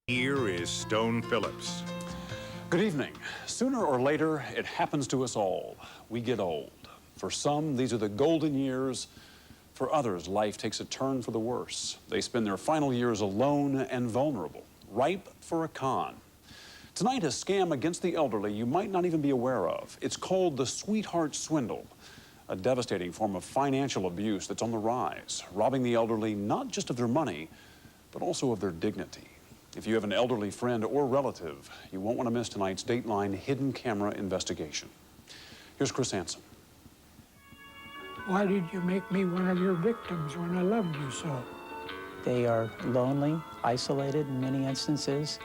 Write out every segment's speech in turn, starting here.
Here is Stone Phillips. Good evening. Sooner or later, it happens to us all. We get old. For some, these are the golden years. For others, life takes a turn for the worse. They spend their final years alone and vulnerable, ripe for a con. Tonight, a scam against the elderly you might not even be aware of. It's called the sweetheart swindle, a devastating form of financial abuse that's on the rise, robbing the elderly not just of their money, but also of their dignity. If you have an elderly friend or relative, you won't want to miss tonight's Dateline hidden camera investigation. Here's Chris Hansen. Why did you make me one of your victims when I loved you so? They are lonely, isolated in many instances,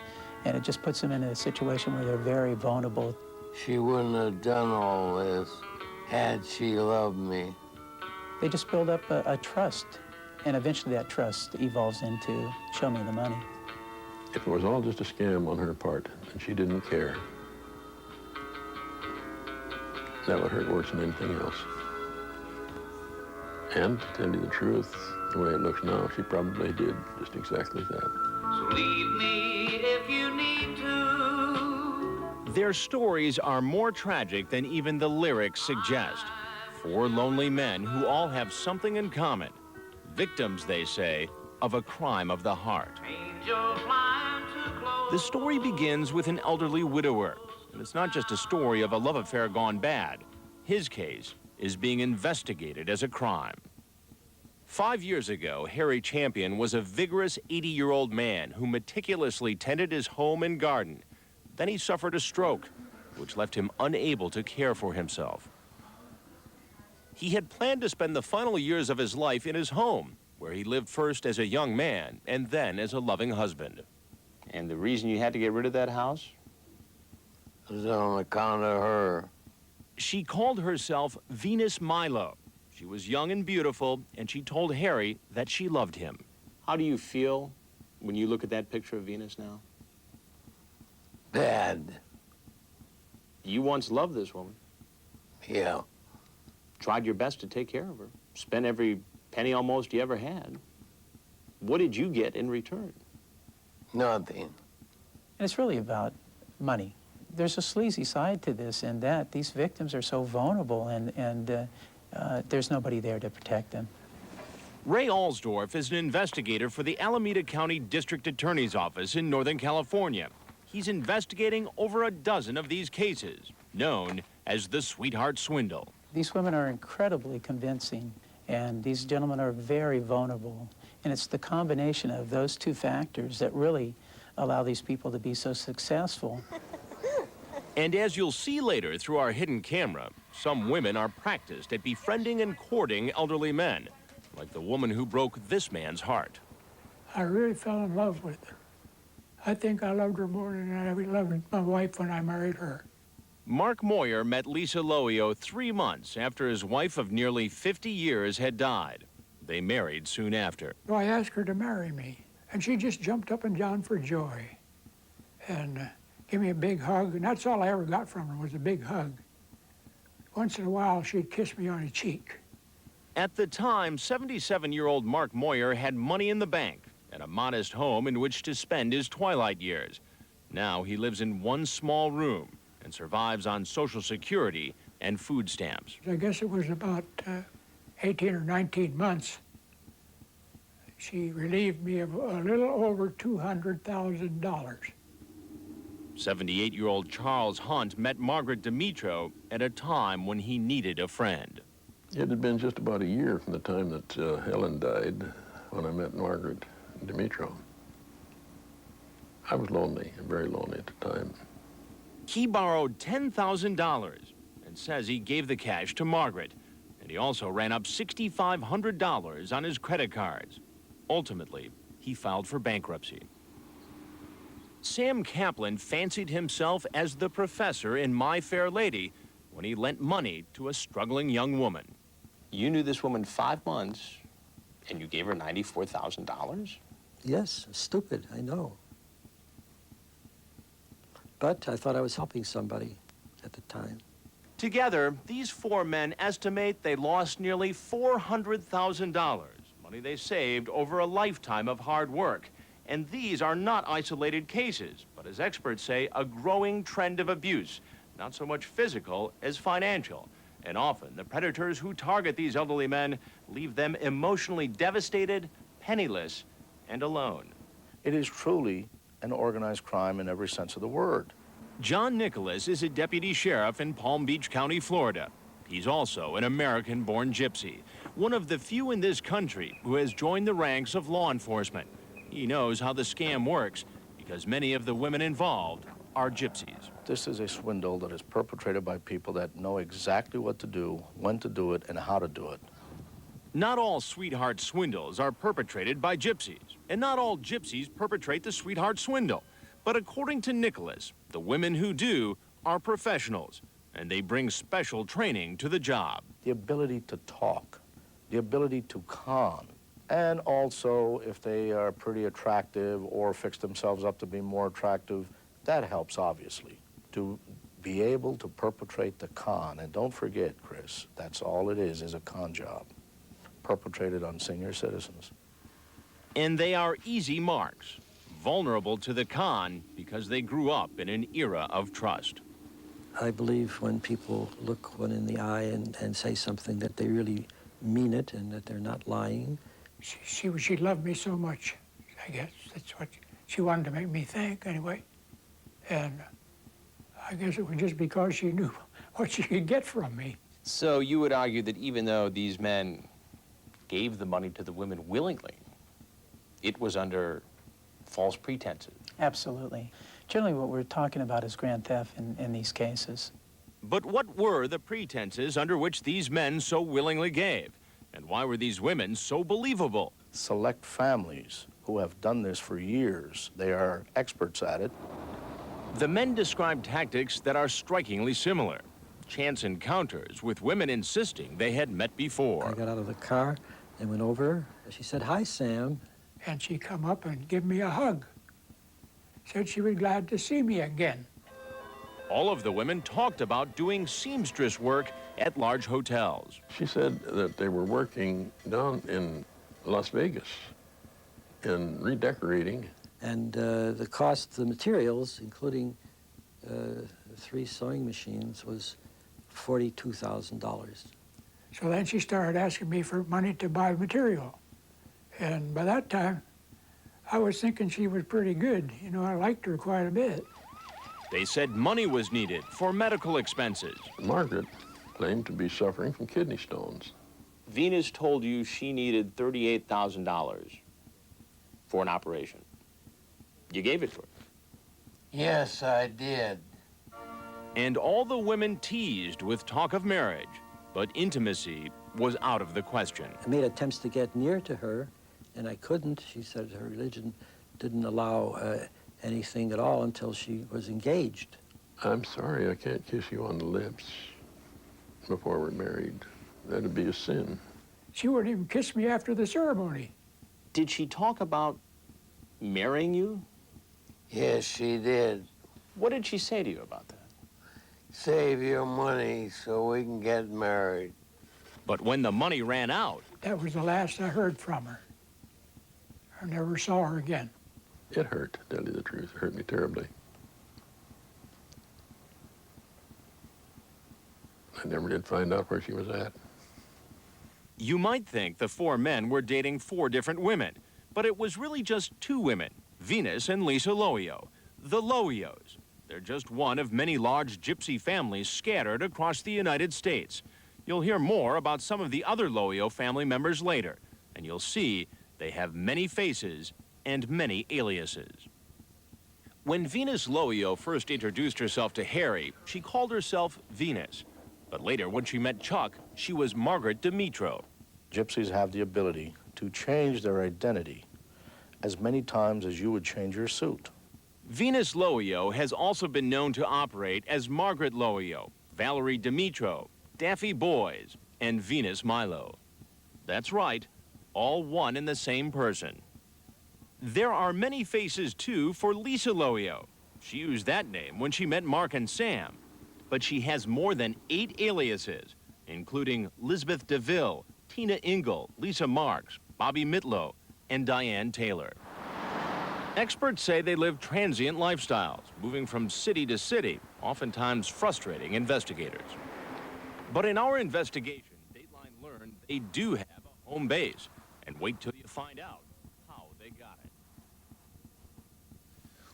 and it just puts them in a situation where they're very vulnerable. She wouldn't have done all this had she loved me. They just build up a trust, and eventually that trust evolves into show me the money. If it was all just a scam on her part and she didn't care, that would hurt worse than anything else. And to tell you the truth, the way it looks now, she probably did just exactly that. So leave me if you need to. Their stories are more tragic than even the lyrics suggest. Four lonely men who all have something in common. Victims, they say, of a crime of the heart. The story begins with an elderly widower, and it's not just a story of a love affair gone bad. His case is being investigated as a crime. 5 years ago, Harry Champion was a vigorous 80-year-old man who meticulously tended his home and garden. Then he suffered a stroke, which left him unable to care for himself. He had planned to spend the final years of his life in his home, where he lived first as a young man and then as a loving husband. And the reason you had to get rid of that house? Was on account of her. She called herself Venus Milo. She was young and beautiful, and she told Harry that she loved him. How do you feel when you look at that picture of Venus now? Bad. You once loved this woman. Yeah. Tried your best to take care of her. Spent every penny almost you ever had. What did you get in return? Nothing. And it's really about money. There's a sleazy side to this in that these victims are so vulnerable and there's nobody there to protect them. Ray Alsdorf is an investigator for the Alameda County District Attorney's Office in Northern California. He's investigating over a dozen of these cases, known as the sweetheart swindle. These women are incredibly convincing, and these gentlemen are very vulnerable. And it's the combination of those two factors that really allow these people to be so successful. And as you'll see later through our hidden camera, some women are practiced at befriending and courting elderly men, like the woman who broke this man's heart. I really fell in love with her. I think I loved her more than I ever loved my wife when I married her. Mark Moyer met Lisa Loio 3 months after his wife of nearly 50 years had died. They married soon after. So I asked her to marry me, and she just jumped up and down for joy and gave me a big hug, and that's all I ever got from her was a big hug. Once in a while, she'd kiss me on the cheek. At the time, 77-year-old Mark Moyer had money in the bank and a modest home in which to spend his twilight years. Now he lives in one small room and survives on Social Security and food stamps. I guess it was about 18 or 19 months. She relieved me of a little over $200,000. 78-year-old Charles Hunt met Margaret Dimitro at a time when he needed a friend. It had been just about a year from the time that Helen died when I met Margaret Dimitro. I was lonely, very lonely at the time. He borrowed $10,000 and says he gave the cash to Margaret. And he also ran up $6,500 on his credit cards. Ultimately, he filed for bankruptcy. Sam Kaplan fancied himself as the professor in My Fair Lady when he lent money to a struggling young woman. You knew this woman 5 months, and you gave her $94,000? Yes, stupid, I know. But I thought I was helping somebody at the time. Together, these four men estimate they lost nearly $400,000, money they saved over a lifetime of hard work. And these are not isolated cases, but as experts say, a growing trend of abuse, not so much physical as financial. And often, the predators who target these elderly men leave them emotionally devastated, penniless, and alone. It is truly an organized crime in every sense of the word. John Nicholas is a deputy sheriff in Palm Beach County, Florida. He's also an American-born gypsy, one of the few in this country who has joined the ranks of law enforcement. He knows how the scam works because many of the women involved are gypsies. This is a swindle that is perpetrated by people that know exactly what to do, when to do it, and how to do it. Not all sweetheart swindles are perpetrated by gypsies, and not all gypsies perpetrate the sweetheart swindle. But according to Nicholas, the women who do are professionals, and they bring special training to the job. The ability to talk, the ability to con, and also if they are pretty attractive or fix themselves up to be more attractive, that helps obviously. To be able to perpetrate the con, and don't forget, Chris, that's all it is a con job, perpetrated on senior citizens. And they are easy marks, vulnerable to the con because they grew up in an era of trust. I believe when people look one in the eye and say something that they really mean it and that they're not lying. She loved me so much, I guess. That's what she wanted to make me think, anyway. And I guess it was just because she knew what she could get from me. So you would argue that even though these men gave the money to the women willingly, it was under false pretenses? Absolutely. Generally, what we're talking about is grand theft in these cases. But what were the pretenses under which these men so willingly gave? And why were these women so believable? Select families who have done this for years. They are experts at it. The men described tactics that are strikingly similar. Chance encounters with women insisting they had met before. I got out of the car and went over. She said, "Hi, Sam." And she come up and give me a hug. Said she was glad to see me again. All of the women talked about doing seamstress work at large hotels. She said that they were working down in Las Vegas in redecorating. And the cost of the materials, including 3 sewing machines, was $42,000. So then she started asking me for money to buy material. And by that time, I was thinking she was pretty good. You know, I liked her quite a bit. They said money was needed for medical expenses. Margaret claimed to be suffering from kidney stones. Venus told you she needed $38,000 for an operation. You gave it to her. Yes, I did. And all the women teased with talk of marriage, but intimacy was out of the question. I made attempts to get near to her, and I couldn't. She said her religion didn't allow anything at all until she was engaged. I'm sorry, I can't kiss you on the lips before we're married. That'd be a sin. She wouldn't even kiss me after the ceremony. Did she talk about marrying you? Yes, she did. What did she say to you about that? Save your money so we can get married. But when the money ran out, That was the last I heard from her. I never saw her again. It hurt, to tell you the truth. It hurt me terribly. I never did find out where she was at. you might think the 4 men were dating 4 different women, but it was really just 2 women, Venus and Lisa Loio, the Loios. They're just one of many large gypsy families scattered across the United States. You'll hear more about some of the other Loio family members later, and you'll see they have many faces and many aliases. When Venus Loio first introduced herself to Harry, she called herself Venus. But later, when she met Chuck, she was Margaret Dimitro. Gypsies have the ability to change their identity as many times as you would change your suit. Venus Loio has also been known to operate as Margaret Loio, Valerie Dimitro, Daffy Boys, and Venus Milo. That's right, all one and the same person. There are many faces, too, for Lisa Loio. She used that name when she met Mark and Sam. But she has more than 8 aliases, including Lisbeth DeVille, Tina Ingle, Lisa Marks, Bobby Mitlow, and Diane Taylor. Experts say they live transient lifestyles, moving from city to city, oftentimes frustrating investigators. But in our investigation, Dateline learned they do have a home base. And wait till you find out how they got it.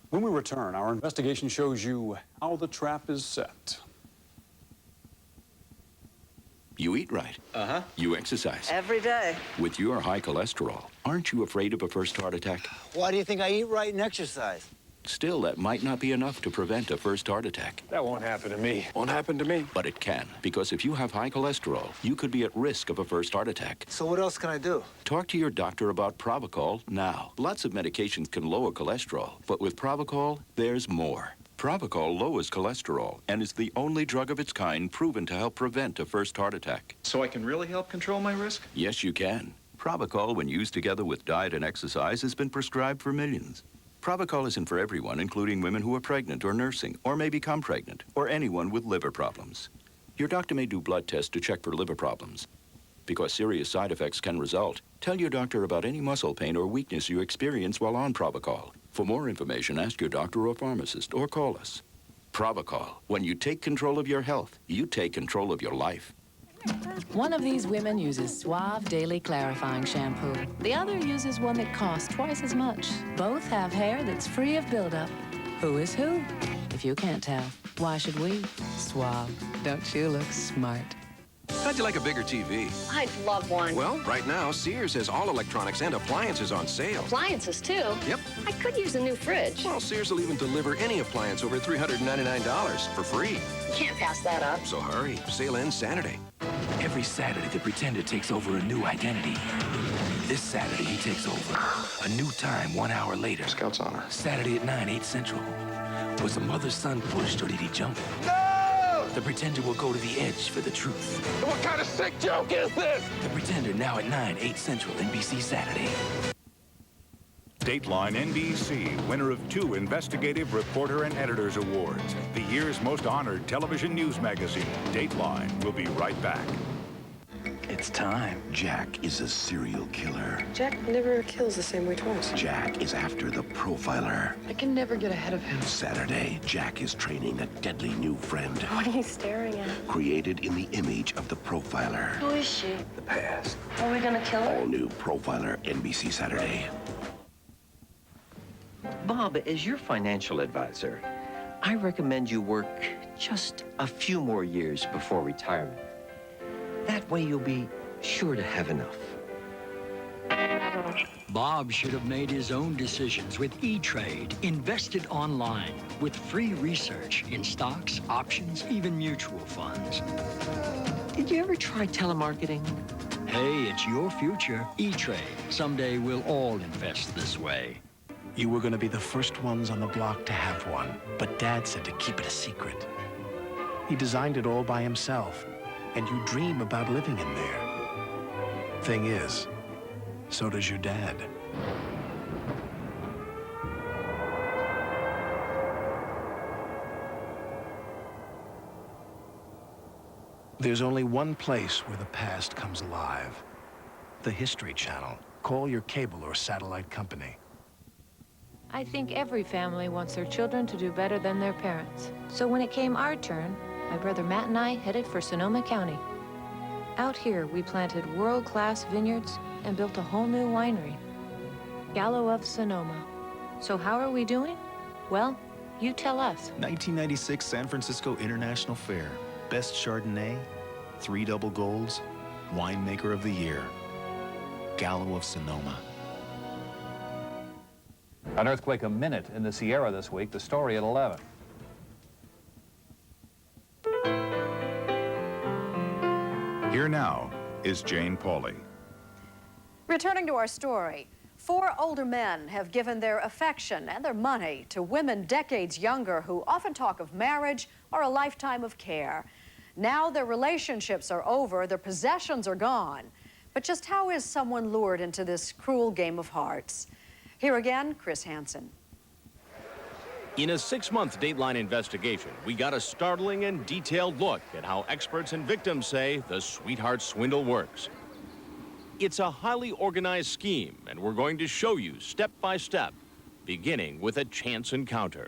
When we return, our investigation shows you how the trap is set. You eat right. Uh-huh. You exercise. Every day. With your high cholesterol, aren't you afraid of a first heart attack? Why do you think I eat right and exercise? Still, that might not be enough to prevent a first heart attack. That won't happen to me. Won't happen to me. But it can, because if you have high cholesterol, you could be at risk of a first heart attack. So what else can I do? Talk to your doctor about Provocol now. Lots of medications can lower cholesterol, but with Provocol, there's more. Provocol lowers cholesterol and is the only drug of its kind proven to help prevent a first heart attack. So I can really help control my risk? Yes, you can. Provocol, when used together with diet and exercise, has been prescribed for millions. Provocol isn't for everyone, including women who are pregnant or nursing, or may become pregnant, or anyone with liver problems. Your doctor may do blood tests to check for liver problems. Because serious side effects can result, tell your doctor about any muscle pain or weakness you experience while on Provocol. For more information, ask your doctor or pharmacist, or call us. Provocol. When you take control of your health, you take control of your life. One of these women uses Suave Daily Clarifying Shampoo. The other uses one that costs twice as much. Both have hair that's free of buildup. Who is who? If you can't tell, why should we? Suave. Don't you look smart? How'd you like a bigger TV? I'd love one. Well, right now, Sears has all electronics and appliances on sale. Appliances, too? Yep. I could use a new fridge. Well, Sears will even deliver any appliance over $399 for free. You can't pass that up. So hurry. Sale ends Saturday. Every Saturday, the Pretender takes over a new identity. This Saturday, he takes over a new time 1 hour later. Scout's honor. Saturday at 9, 8 Central. Was the mother's son pushed or did he jump? No! The Pretender will go to the edge for the truth. What kind of sick joke is this? The Pretender now at 9, 8 Central, NBC Saturday. Dateline NBC, winner of 2 Investigative Reporter and Editors Awards, the year's most honored television news magazine. Dateline will be right back. It's time. Jack is a serial killer. Jack never kills the same way twice. Jack is after the profiler. I can never get ahead of him. Saturday, Jack is training a deadly new friend. What are you staring at? Created in the image of the profiler. Who is she? The past. Are we gonna kill her? All new Profiler, NBC Saturday. Bob, as your financial advisor, I recommend you work just a few more years before retirement. That way you'll be sure to have enough. Bob should have made his own decisions with E-Trade, invested online with free research in stocks, options, even mutual funds. Did you ever try telemarketing? Hey, it's your future. E-Trade. Someday we'll all invest this way. You were going to be the first ones on the block to have one, but Dad said to keep it a secret. He designed it all by himself, and you dream about living in there. Thing is, so does your dad. There's only one place where the past comes alive. The History Channel. Call your cable or satellite company. I think every family wants their children to do better than their parents. So when it came our turn, my brother Matt and I headed for Sonoma County. Out here, we planted world-class vineyards and built a whole new winery, Gallo of Sonoma. So how are we doing? Well, you tell us. 1996 San Francisco International Fair. Best Chardonnay, 3 double golds, winemaker of the year, Gallo of Sonoma. An earthquake a minute in the Sierra this week. The story at 11. Here now is Jane Pauley. Returning to our story, 4 older men have given their affection and their money to women decades younger who often talk of marriage or a lifetime of care. Now their relationships are over, their possessions are gone. But just how is someone lured into this cruel game of hearts? Here again, Chris Hansen. In a 6-month Dateline investigation, we got a startling and detailed look at how experts and victims say the sweetheart swindle works. It's a highly organized scheme, and we're going to show you step by step beginning with a chance encounter.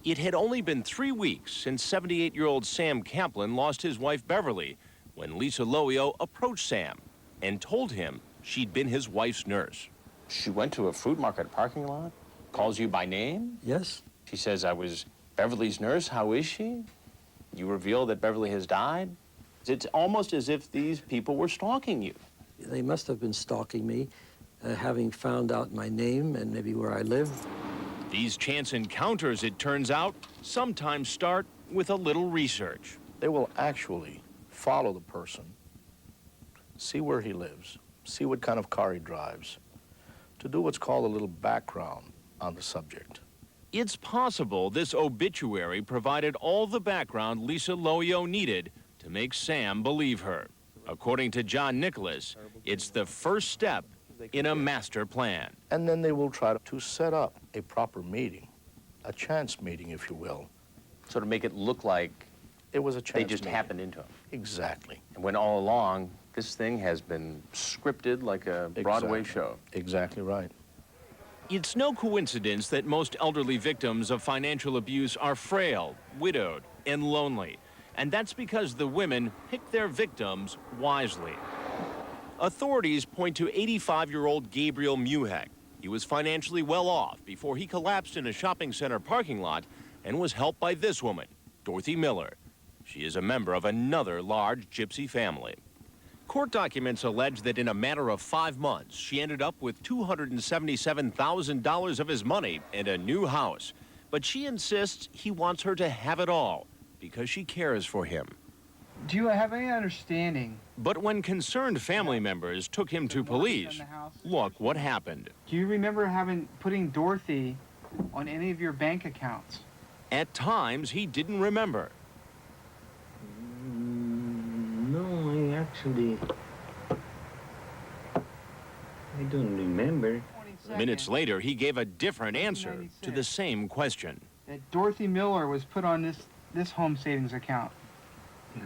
It had only been 3 weeks since 78-year-old Sam Kaplan lost his wife Beverly when Lisa Loio approached Sam and told him she'd been his wife's nurse. She went to a fruit market parking lot, calls you by name? Yes. She says, I was Beverly's nurse. How is she? You reveal that Beverly has died? It's almost as if these people were stalking you. They must have been stalking me, having found out my name and maybe where I live. These chance encounters, it turns out, sometimes start with a little research. They will actually follow the person, see where he lives, see what kind of car he drives, to do what's called a little background on the subject. It's possible this obituary provided all the background Lisa Loio needed to make Sam believe her. According to John Nicholas, it's the first step in a master plan. And then they will try to set up a proper meeting, a chance meeting, if you will. So to make it look like it was a chance they just meeting. happened into him. Exactly. And when all along, this thing has been scripted like a Broadway show. Exactly right. It's no coincidence that most elderly victims of financial abuse are frail, widowed, and lonely. And that's because the women pick their victims wisely. Authorities point to 85-year-old Gabriel Muhek. He was financially well off before he collapsed in a shopping center parking lot and was helped by this woman, Dorothy Miller. She is a member of another large gypsy family. Court documents allege that in a matter of 5 months, she ended up with $277,000 of his money and a new house. But she insists he wants her to have it all because she cares for him. Do you have any understanding? But when concerned family members took him to police, look what happened. Do you remember putting Dorothy on any of your bank accounts? At times, he didn't remember. No, actually, I don't remember. Minutes later, he gave a different answer to the same question. That Dorothy Miller was put on this home savings account. Yeah.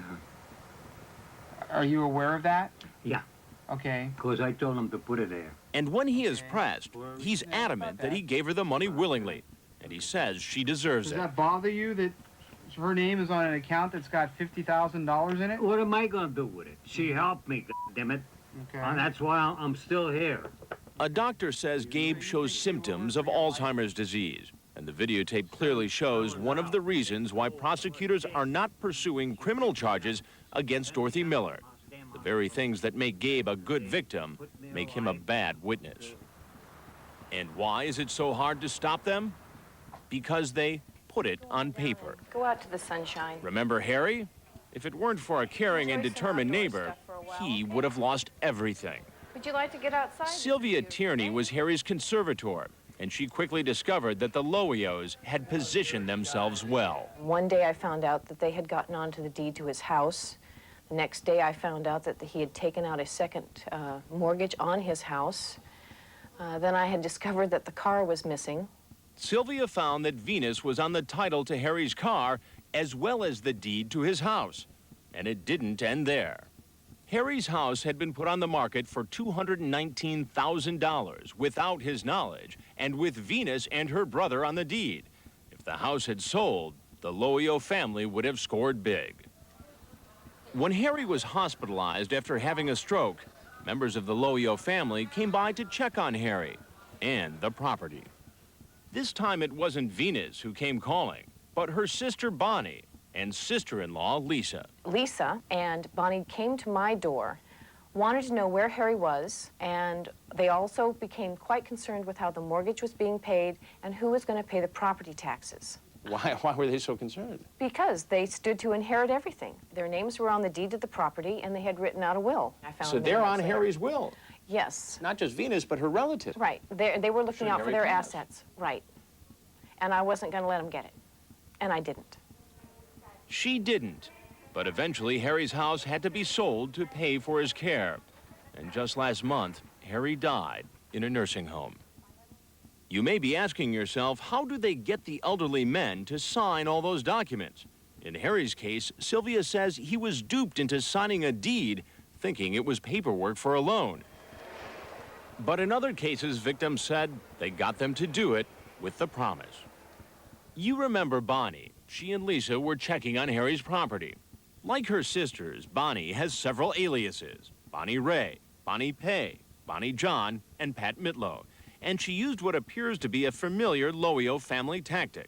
Are you aware of that? Yeah. Okay. Because I told him to put it there. And when he is pressed, he's adamant that he gave her the money willingly. And he says she deserves Does it. that bother you that her name is on an account that's got $50,000 in it? What am I going to do with it? She helped me, goddammit. Okay. And that's why I'm still here. A doctor says Gabe shows symptoms of Alzheimer's disease. And the videotape clearly shows one of the reasons why prosecutors are not pursuing criminal charges against Dorothy Miller. The very things that make Gabe a good victim make him a bad witness. And why is it so hard to stop them? Because they put it on paper. Go out to the sunshine. Remember Harry? If it weren't for a caring and determined neighbor, he would have lost everything. Would you like to get outside? Sylvia Tierney was Harry's conservator, and she quickly discovered that the Loios had positioned themselves well. One day I found out that they had gotten onto the deed to his house. The next day I found out that he had taken out a second mortgage on his house. Then I had discovered that the car was missing. Sylvia found that Venus was on the title to Harry's car as well as the deed to his house. And it didn't end there. Harry's house had been put on the market for $219,000 without his knowledge and with Venus and her brother on the deed. If the house had sold, the Loio family would have scored big. When Harry was hospitalized after having a stroke, members of the Loio family came by to check on Harry and the property. This time it wasn't Venus who came calling, but her sister Bonnie and sister-in-law Lisa. Lisa and Bonnie came to my door, wanted to know where Harry was, and they also became quite concerned with how the mortgage was being paid and who was going to pay the property taxes. Why were they so concerned? Because they stood to inherit everything. Their names were on the deed to the property, and they had written out a will. I found So they're on Harry's will? Yes. Not just Venus, but her relative. Right. They were looking out for their Harry does. assets. Right. And I wasn't going to let them get it. And I didn't. She didn't, but eventually Harry's house had to be sold to pay for his care. And just last month, Harry died in a nursing home. You may be asking yourself, how do they get the elderly men to sign all those documents? In Harry's case, Sylvia says he was duped into signing a deed, thinking it was paperwork for a loan. But in other cases, victims said they got them to do it with the promise. You remember Bonnie. She and Lisa were checking on Harry's property. Like her sisters, Bonnie has several aliases: Bonnie Ray, Bonnie Pay, Bonnie John, and Pat Mitlow. And she used what appears to be a familiar Loio family tactic.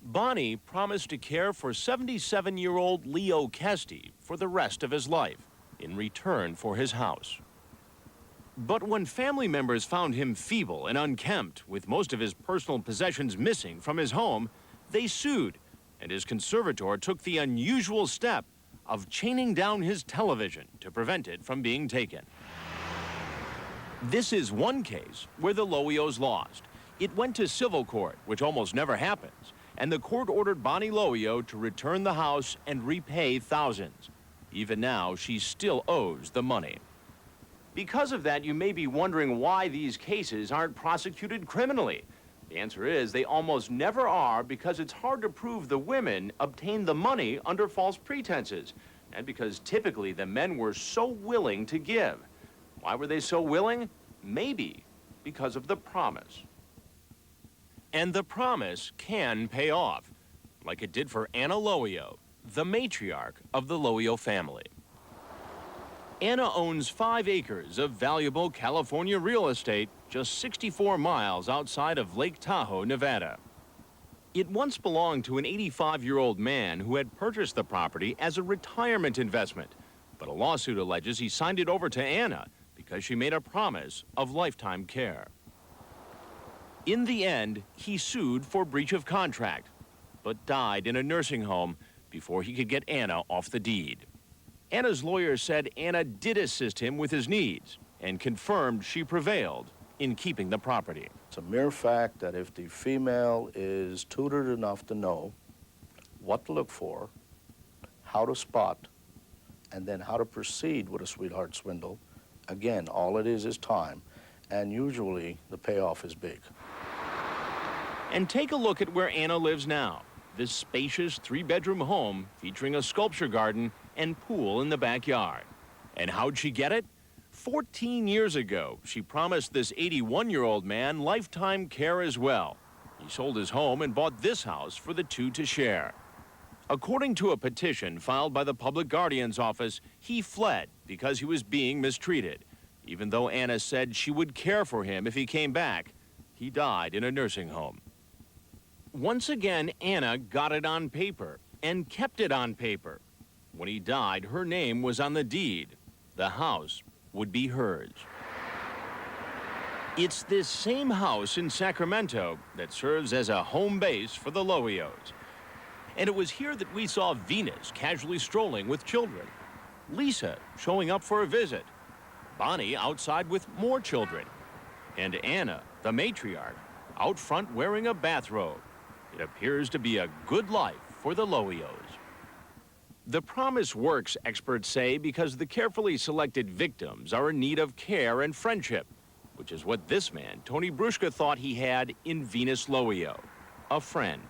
Bonnie promised to care for 77-year-old Leo Kesty for the rest of his life in return for his house. But when family members found him feeble and unkempt, with most of his personal possessions missing from his home, they sued, and his conservator took the unusual step of chaining down his television to prevent it from being taken. This is one case where the Loios lost. It went to civil court, which almost never happens, and the court ordered Bonnie Loio to return the house and repay thousands. Even now, she still owes the money. Because of that, you may be wondering why these cases aren't prosecuted criminally. The answer is they almost never are, because it's hard to prove the women obtained the money under false pretenses, and because typically the men were so willing to give. Why were they so willing? Maybe because of the promise. And the promise can pay off, like it did for Anna Loio, the matriarch of the Loio family. Anna owns 5 acres of valuable California real estate just 64 miles outside of Lake Tahoe, Nevada. It once belonged to an 85-year-old man who had purchased the property as a retirement investment, but a lawsuit alleges he signed it over to Anna because she made a promise of lifetime care. In the end, he sued for breach of contract, but died in a nursing home before he could get Anna off the deed. Anna's lawyer said Anna did assist him with his needs and confirmed she prevailed in keeping the property. It's a mere fact that if the female is tutored enough to know what to look for, how to spot, and then how to proceed with a sweetheart swindle, again, all it is time, and usually the payoff is big. And take a look at where Anna lives now. This spacious 3-bedroom home featuring a sculpture garden and pool in the backyard. And how'd she get it? 14 years ago, she promised this 81-year-old man lifetime care as well. He sold his home and bought this house for the two to share. According to a petition filed by the Public Guardian's Office, he fled because he was being mistreated. Even though Anna said she would care for him if he came back, he died in a nursing home. Once again, Anna got it on paper and kept it on paper. When he died, her name was on the deed. The house would be hers. It's this same house in Sacramento that serves as a home base for the Loios. And it was here that we saw Venus casually strolling with children, Lisa showing up for a visit, Bonnie outside with more children, and Anna, the matriarch, out front wearing a bathrobe. It appears to be a good life for the Loios. The promise works, experts say, because the carefully selected victims are in need of care and friendship, which is what this man, Tony Bruschka, thought he had in Venus Loio, a friend.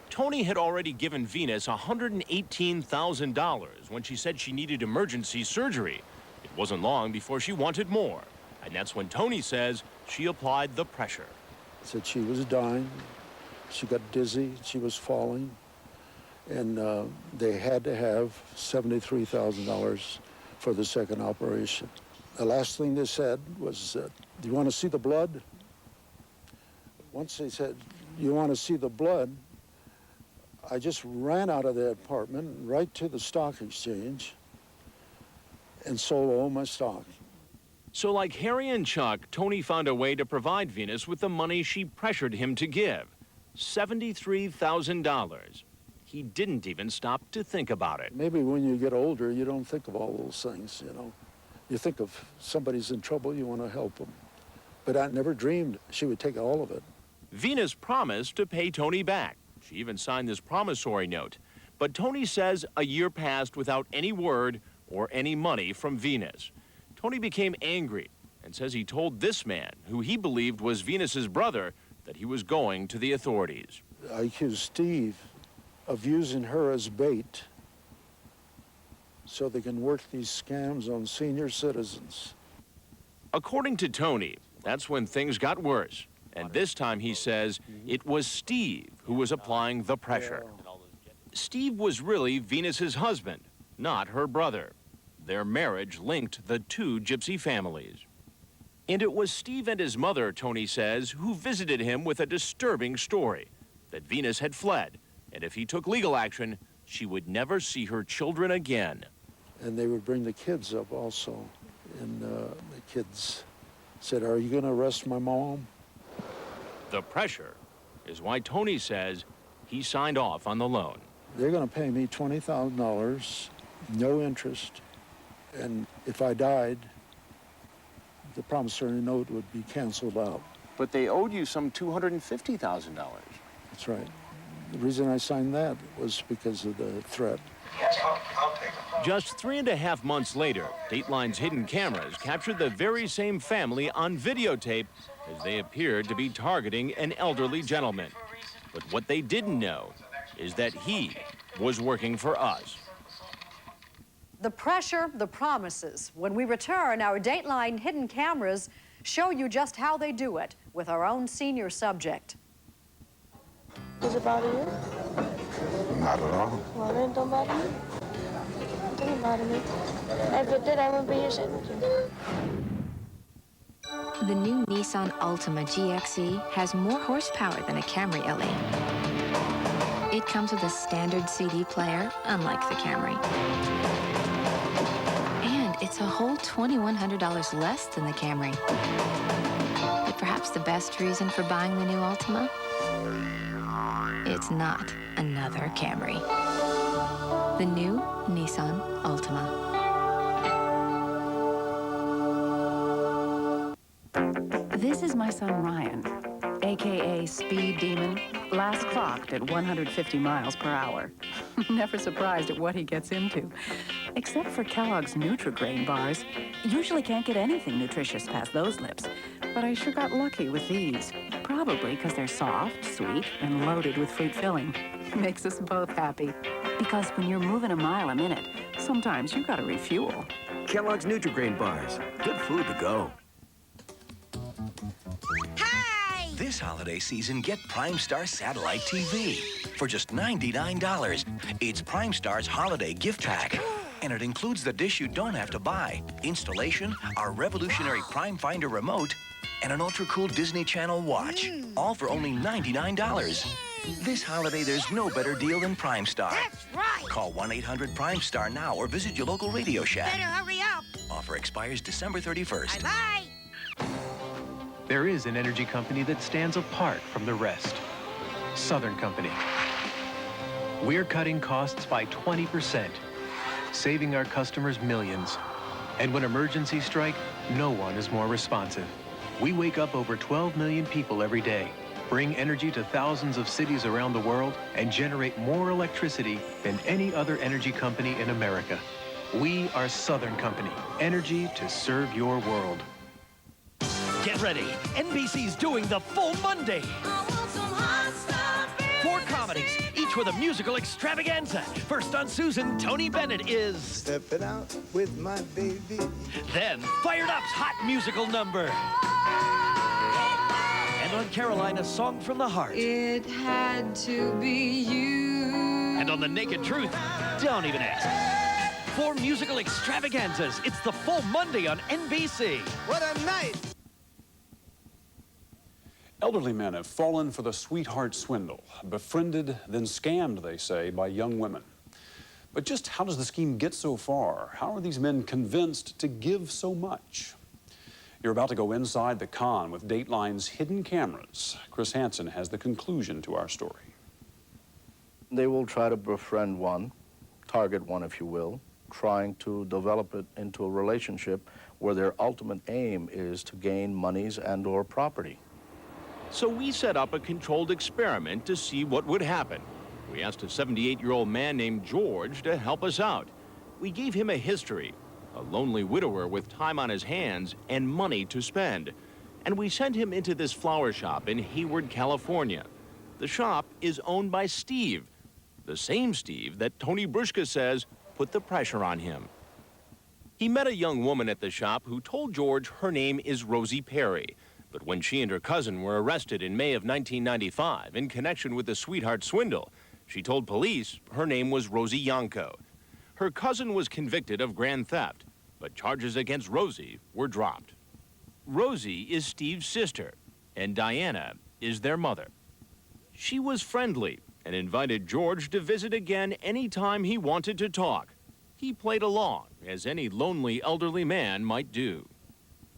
Tony had already given Venus $118,000 when she said she needed emergency surgery. It wasn't long before she wanted more, and that's when Tony says she applied the pressure. Said she was dying, she got dizzy, she was falling, and they had to have $73,000 for the second operation. The last thing they said was, do you want to see the blood? Once they said, you want to see the blood, I just ran out of the apartment right to the stock exchange and sold all my stock. So like Harry and Chuck, Tony found a way to provide Venus with the money she pressured him to give, $73,000. He didn't even stop to think about it. Maybe when you get older, you don't think of all those things, you know. You think of somebody's in trouble, you want to help them. But I never dreamed she would take all of it. Venus promised to pay Tony back. She even signed this promissory note. But Tony says a year passed without any word or any money from Venus. Tony became angry and says he told this man, who he believed was Venus's brother, that he was going to the authorities. I accused Steve of using her as bait so they can work these scams on senior citizens. According to Tony, that's when things got worse. And this time he says it was Steve who was applying the pressure. Steve was really Venus's husband, not her brother. Their marriage linked the two gypsy families. And it was Steve and his mother, Tony says, who visited him with a disturbing story, that Venus had fled, and if he took legal action, she would never see her children again. And they would bring the kids up also. And the kids said, "Are you going to arrest my mom?" The pressure is why Tony says he signed off on the loan. They're going to pay me $20,000, no interest. And if I died, the promissory note would be canceled out. But they owed you some $250,000. That's right. The reason I signed that was because of the threat. I'll take it. Just 3.5 months later, Dateline's hidden cameras captured the very same family on videotape as they appeared to be targeting an elderly gentleman. But what they didn't know is that he was working for us. The pressure, the promises. When we return, our Dateline hidden cameras show you just how they do it with our own senior subject. Does it bother you? Not at all. Well, then don't bother me. It doesn't bother me. If it did, I wouldn't be here sitting with you. The new Nissan Altima GXE has more horsepower than a Camry LE. It comes with a standard CD player, unlike the Camry. And it's a whole $2,100 less than the Camry. But perhaps the best reason for buying the new Altima? It's not another Camry. The new Nissan Altima. This is my son Ryan, AKA Speed Demon, last clocked at 150 miles per hour. Never surprised at what he gets into. Except for Kellogg's Nutri-Grain bars. Usually can't get anything nutritious past those lips. But I sure got lucky with these. Probably because they're soft, sweet, and loaded with fruit filling. Makes us both happy. Because when you're moving a mile a minute, sometimes you gotta refuel. Kellogg's Nutri-Grain bars. Good food to go. Hi! This holiday season, get Prime Star Satellite TV for just $99. It's Prime Star's holiday gift pack. And it includes the dish you don't have to buy, installation, our revolutionary Prime Finder remote, and an ultra-cool Disney Channel watch. All for only $99. This holiday, there's no better deal than Prime Star. That's right! Call 1-800-PRIME-STAR now or visit your local Radio Shack. Better hurry up! Offer expires December 31st. Bye-bye! There is an energy company that stands apart from the rest. Southern Company. We're cutting costs by 20%, saving our customers millions. And when emergencies strike, no one is more responsive. We wake up over 12 million people every day, bring energy to thousands of cities around the world, and generate more electricity than any other energy company in America. We are Southern Company, energy to serve your world. Get ready. NBC's doing the Full Monday. 4 comedies, each with a musical extravaganza. First on Susan, Tony Bennett is... Stepping out with my baby. Then, Fired Up's hot musical number. And on Caroline, a song from the heart. It had to be you. And on The Naked Truth, don't even ask. 4 musical extravaganzas. It's the Full Monday on NBC. What a night! Elderly men have fallen for the sweetheart swindle, befriended, then scammed, they say, by young women. But just how does the scheme get so far? How are these men convinced to give so much? You're about to go inside the con with Dateline's hidden cameras. Chris Hansen has the conclusion to our story. They will try to befriend one, target one, if you will, trying to develop it into a relationship where their ultimate aim is to gain monies and/or property. So we set up a controlled experiment to see what would happen. We asked a 78-year-old man named George to help us out. We gave him a history, a lonely widower with time on his hands and money to spend. And we sent him into this flower shop in Hayward, California. The shop is owned by Steve, the same Steve that Tony Bruschka says put the pressure on him. He met a young woman at the shop who told George her name is Rosie Perry. But when she and her cousin were arrested in May of 1995 in connection with the sweetheart swindle, she told police her name was Rosie Yanko. Her cousin was convicted of grand theft, but charges against Rosie were dropped. Rosie is Steve's sister, and Diana is their mother. She was friendly and invited George to visit again anytime he wanted to talk. He played along, as any lonely elderly man might do.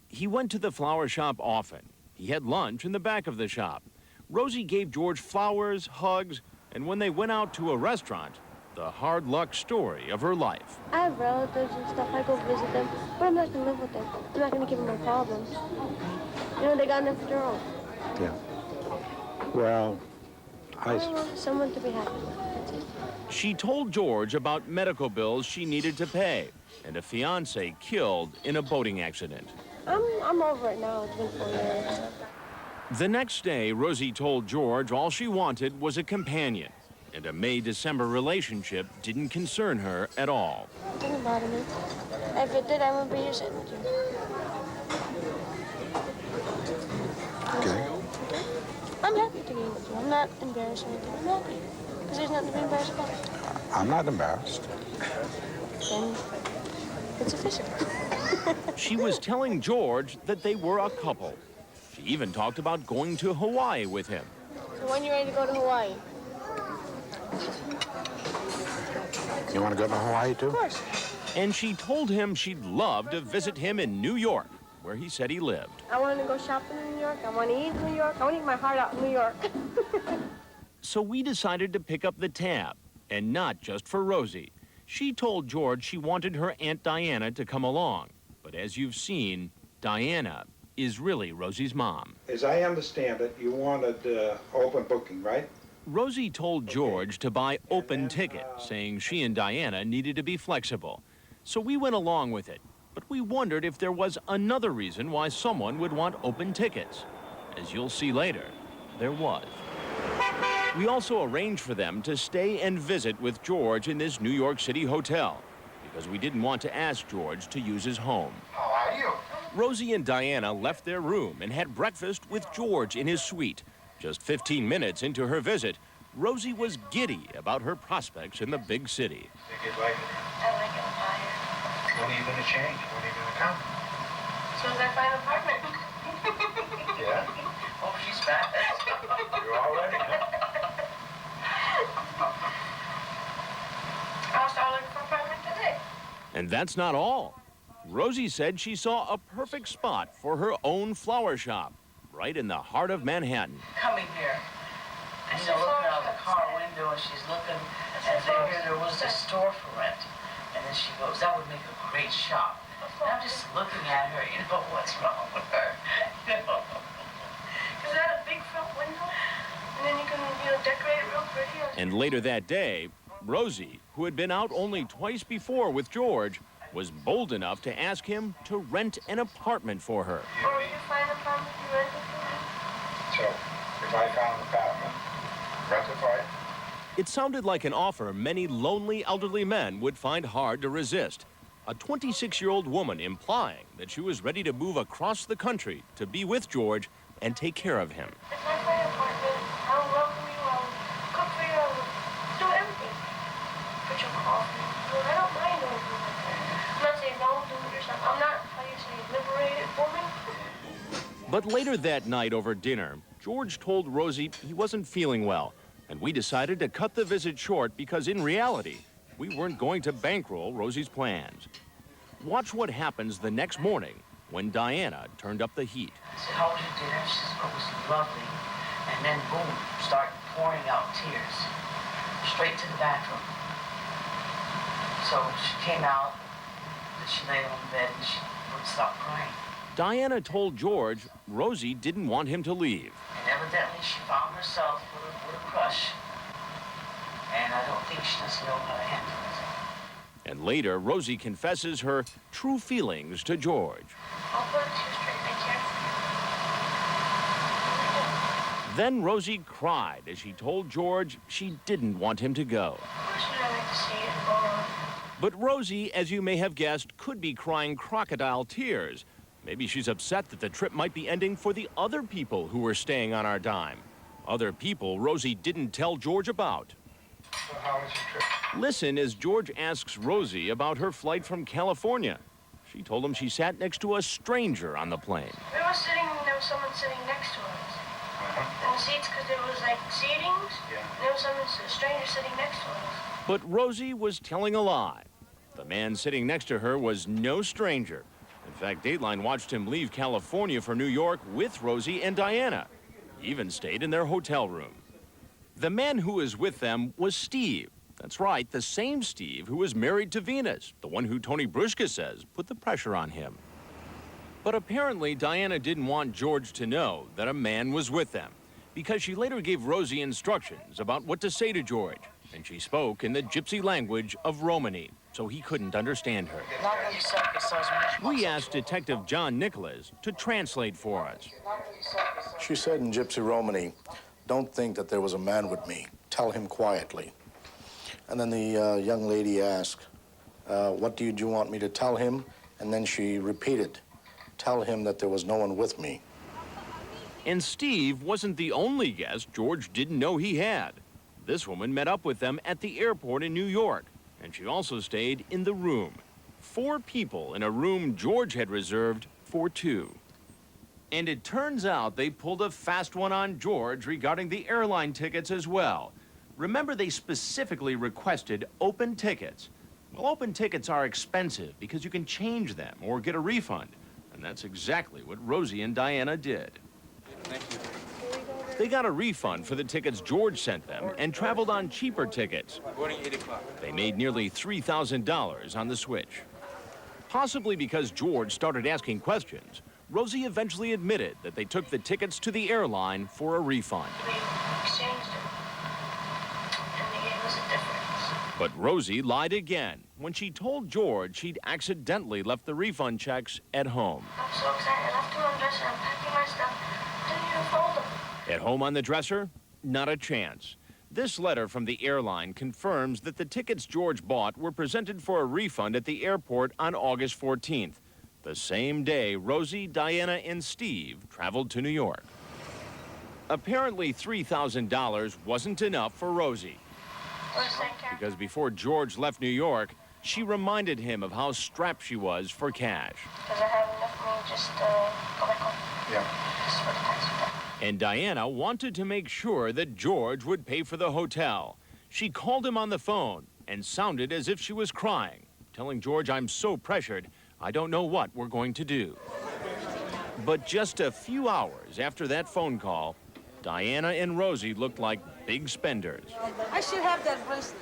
He went to the flower shop often. He had lunch in the back of the shop. Rosie gave George flowers, hugs, and when they went out to a restaurant, the hard luck story of her life. I have relatives and stuff. I go visit them, but I'm not going to live with them. I'm not going to give them my problems. You know, they got enough of their own. Yeah. Well, I want someone to be happy with. That's it. She told George about medical bills she needed to pay and a fiancé killed in a boating accident. I'm over it now. It's been 4 years. The next day, Rosie told George all she wanted was a companion, and a May-December relationship didn't concern her at all. It doesn't bother me. If it did, I wouldn't be here sitting with you. okay. I'm happy to be with you. I'm not embarrassed or anything. I'm happy. Because there's nothing to be embarrassed about. I'm not embarrassed. Then it's official. She was telling George that they were a couple. She even talked about going to Hawaii with him. So when you ready to go to Hawaii? You want to go to Hawaii, too? Of course. And she told him she'd love to visit him in New York, where he said he lived. I want to go shopping in New York. I want to eat in New York. I want to eat my heart out in New York. So we decided to pick up the tab, and not just for Rosie. She told George she wanted her Aunt Diana to come along. But as you've seen, Diana is really Rosie's mom. As I understand it, you wanted open booking, right? Rosie told George to buy open ticket, saying she and Diana needed to be flexible. So we went along with it, but we wondered if there was another reason why someone would want open tickets. As you'll see later, there was. We also arranged for them to stay and visit with George in this New York City hotel, because we didn't want to ask George to use his home. How are you? Rosie and Diana left their room and had breakfast with George in his suite. Just 15 minutes into her visit, Rosie was giddy about her prospects in the big city. Think you'd like it? I like it higher. When are you going to change? When are you going to come? As soon as I find an apartment. Yeah? Oh, she's fast. You're all ready. I'll start looking for an apartment today. And that's not all. Rosie said she saw a perfect spot for her own flower shop, right in the heart of Manhattan. Coming here, and looking out the car window, and she's looking, and there was a store for rent. And then she goes, that would make a great shop. And I'm just looking at her, what's wrong with her? Is that a big front window? And then you can, decorate it real pretty. And later that day, Rosie, who had been out only twice before with George, was bold enough to ask him to rent an apartment for her. Or if you find an apartment, you rent it for me. So, if I found an apartment, rent it for you? It sounded like an offer many lonely elderly men would find hard to resist. A 26-year-old woman implying that she was ready to move across the country to be with George and take care of him. If I find an apartment, I'll welcome you, I'll cook for you, I'll do everything. Put your coffee. I don't mind anything like that. I'm not saying don't do it yourself. I'm not, how you say, liberated woman. But later that night over dinner, George told Rosie he wasn't feeling well, and we decided to cut the visit short because in reality, we weren't going to bankroll Rosie's plans. Watch what happens the next morning when Diana turned up the heat. I said, how was your dinner? She said, it was lovely. And then, boom, start pouring out tears. Straight to the bathroom. So she came out, she lay on the bed, and she wouldn't stop crying. Diana told George Rosie didn't want him to leave. And evidently she found herself with a crush. And I don't think she doesn't know how to handle it. And later, Rosie confesses her true feelings to George. I'll put it to you straight, I care. Then Rosie cried as she told George she didn't want him to go. Personally, I like to see it go on. But Rosie, as you may have guessed, could be crying crocodile tears. Maybe she's upset that the trip might be ending for the other people who were staying on our dime. Other people Rosie didn't tell George about. So how was your trip? Listen as George asks Rosie about her flight from California. She told him she sat next to a stranger on the plane. There was someone sitting next to us. In the seats, because there was like seatings. Yeah. And there was a stranger sitting next to us. But Rosie was telling a lie. The man sitting next to her was no stranger. In fact, Dateline watched him leave California for New York with Rosie and Diana. He even stayed in their hotel room. The man who was with them was Steve. That's right, the same Steve who was married to Venus, the one who Tony Bruschka says put the pressure on him. But apparently, Diana didn't want George to know that a man was with them, because she later gave Rosie instructions about what to say to George, and she spoke in the gypsy language of Romany, so he couldn't understand her. We asked Detective John Nicholas to translate for us. She said in Gypsy Romany, "Don't think that there was a man with me. Tell him quietly." And then the young lady asked, what do you want me to tell him? And then she repeated, "Tell him that there was no one with me." And Steve wasn't the only guest George didn't know he had. This woman met up with them at the airport in New York, and she also stayed in the room. 4 people in a room George had reserved for 2. And it turns out they pulled a fast one on George regarding the airline tickets as well. Remember, they specifically requested open tickets. Well, open tickets are expensive because you can change them or get a refund. And that's exactly what Rosie and Diana did. Thank you. They got a refund for the tickets George sent them and traveled on cheaper tickets. Boarding 8 o'clock. They made nearly $3,000 on the switch. Possibly because George started asking questions, Rosie eventually admitted that they took the tickets to the airline for a refund. We exchanged them. And they gave us a difference. But Rosie lied again when she told George she'd accidentally left the refund checks at home. I'm so excited. I left them on the dresser. I'm packing my stuff. Didn't even fold them. At home on the dresser? Not a chance. This letter from the airline confirms that the tickets George bought were presented for a refund at the airport on August 14th, the same day Rosie, Diana, and Steve traveled to New York. Apparently, $3,000 wasn't enough for Rosie, because before George left New York, she reminded him of how strapped she was for cash. Because I have enough money just to go back home. Yeah. Just for the taxi fare. And Diana wanted to make sure that George would pay for the hotel. She called him on the phone and sounded as if she was crying, telling George, "I'm so pressured, I don't know what we're going to do." But just a few hours after that phone call, Diana and Rosie looked like big spenders. I should have that bracelet.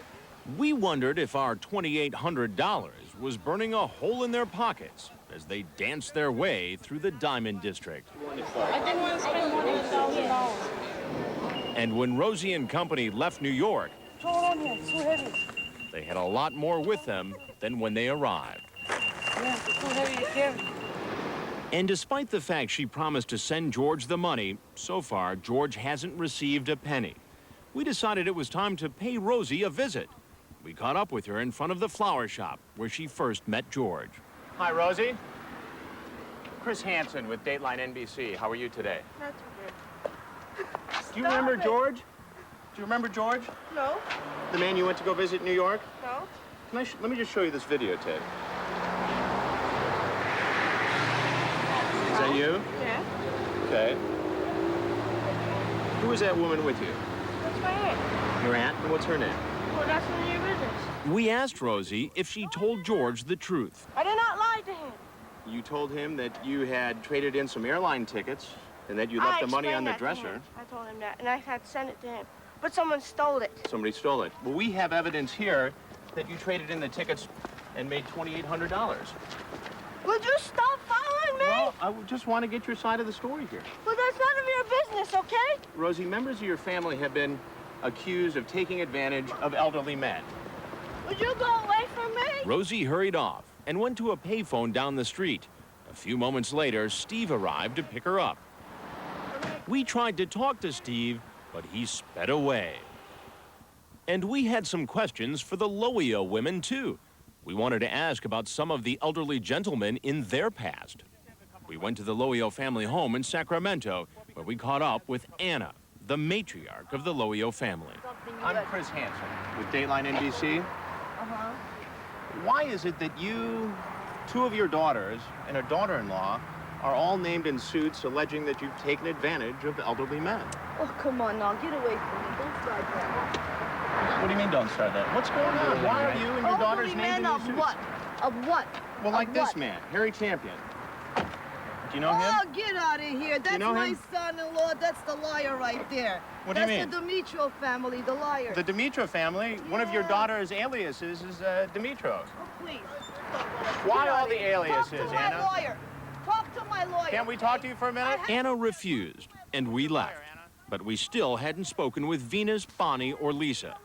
We wondered if our $2,800 was burning a hole in their pockets as they danced their way through the Diamond District. I didn't want to spend more than $1,000. And when Rosie and company left New York, Throw it on here. It's too heavy. they had a lot more with them than when they arrived. Yeah, it's too heavy to carry. And despite the fact she promised to send George the money, so far, George hasn't received a penny. We decided it was time to pay Rosie a visit. We caught up with her in front of the flower shop where she first met George. Hi, Rosie. Chris Hansen with Dateline NBC. How are you today? Not too good. Do you remember George? Do you remember George? No. The man you went to go visit in New York? No. Let me just show you this videotape. Is that you? Yeah. Okay. Who is that woman with you? That's my aunt. Your aunt? And what's her name? Well, that's none of your business. We asked Rosie if she told George the truth. I did not lie to him. You told him that you had traded in some airline tickets and that you left the money on the dresser. I told him that, and I had sent it to him. But someone stole it. Somebody stole it. Well, we have evidence here that you traded in the tickets and made $2,800. Would you stop following me? Well, I just want to get your side of the story here. Well, that's none of your business, okay? Rosie, members of your family have been accused of taking advantage of elderly men. Would you go away from me? Rosie hurried off and went to a payphone down the street. A few moments later, Steve arrived to pick her up. We tried to talk to Steve, but he sped away. And we had some questions for the Loio women, too. We wanted to ask about some of the elderly gentlemen in their past. We went to the Loio family home in Sacramento, where we caught up with Anna, the matriarch of the Loio family. I'm Chris Hansen with Dateline NBC. Uh-huh. Why is it that you, two of your daughters, and a daughter-in-law are all named in suits alleging that you've taken advantage of elderly men? Oh, come on now. Get away from me. Don't start that. What do you mean don't start that? What's going on? Why are you and your daughters named in these suits? Of what? Of what? Well, like Of this what? man, Harry Champion. Do you know him? Oh, get out of here. That's know my him? son-in-law. That's the liar right there. What do you mean? That's the Dimitro family, the liar. The Dimitro family, one of your daughter's aliases is Dimitro. Oh, please. Why all the aliases, Talk to Anna? my lawyer. Talk to my lawyer. Can't we talk to you for a minute? Anna refused, and we left. But we still hadn't spoken with Venus, Bonnie, or Lisa.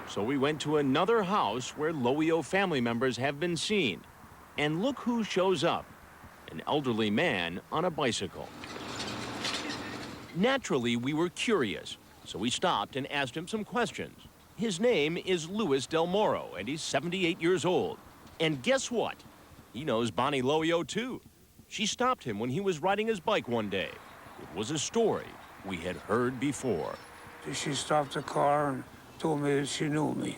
So we went to another house where Loio family members have been seen. And look who shows up. An elderly man on a bicycle. Naturally, we were curious, so we stopped and asked him some questions. His name is Louis Del Moro, and he's 78 years old. And guess what? He knows Bonnie Loio, too. She stopped him when he was riding his bike one day. It was a story we had heard before. She stopped the car and told me that she knew me.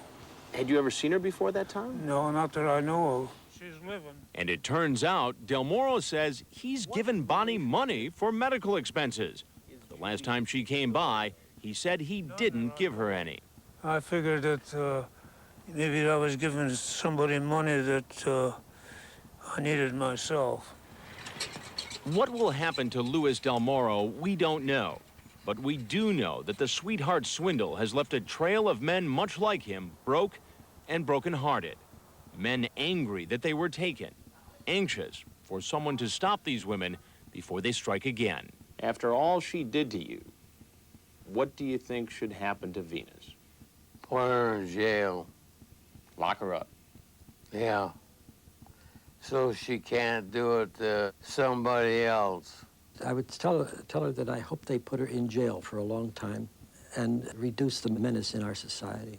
Had you ever seen her before that time? No, not that I know of. She's living. And it turns out Del Moro says he's given Bonnie money for medical expenses. The last time she came by, he said he didn't give her any. I figured that maybe I was giving somebody money that I needed myself. What will happen to Louis Del Moro, we don't know. But we do know that the sweetheart swindle has left a trail of men much like him, broke and broken-hearted. Men angry that they were taken, anxious for someone to stop these women before they strike again. After all she did to you, what do you think should happen to Venus? Put her in jail. Lock her up. Yeah. So she can't do it to somebody else. I would tell her that I hope they put her in jail for a long time and reduce the menace in our society.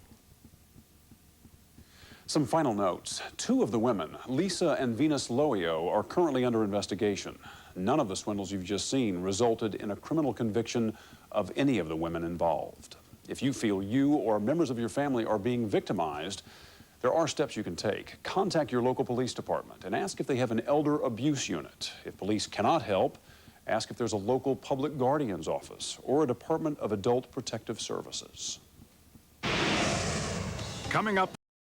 Some final notes. Two of the women, Lisa and Venus Loio, are currently under investigation. None of the swindles you've just seen resulted in a criminal conviction of any of the women involved. If you feel you or members of your family are being victimized, there are steps you can take. Contact your local police department and ask if they have an elder abuse unit. If police cannot help, ask if there's a local public guardian's office or a Department of Adult Protective Services. Coming up